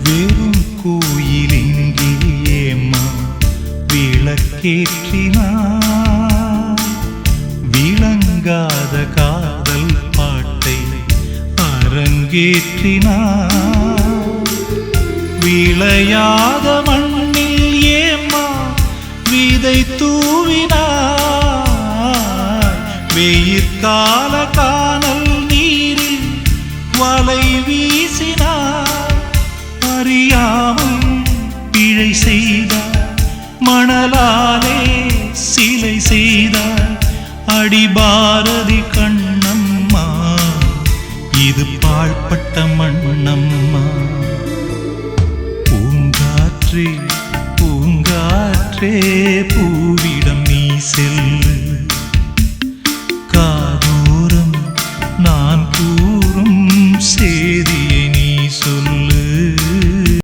வெறும் கோயிலிங்கேயேம்மா விளக்கேற்றினார். விளங்காத காதல் பாட்டை அரங்கேற்றினார். விளையாத மண்ணில் ஏம்மா விதை தூவினார். வெயிற்கால கானல் நீரில் வலை வீசினார். அறியாமல் பிழை செய்தார். மணலாலே சிலை செய்தார். அடிபாரதி கண்ணம்மா இது பாழ்பட்ட மண்ணம்மா. பூங்காற்றே பூங்காற்றே பூ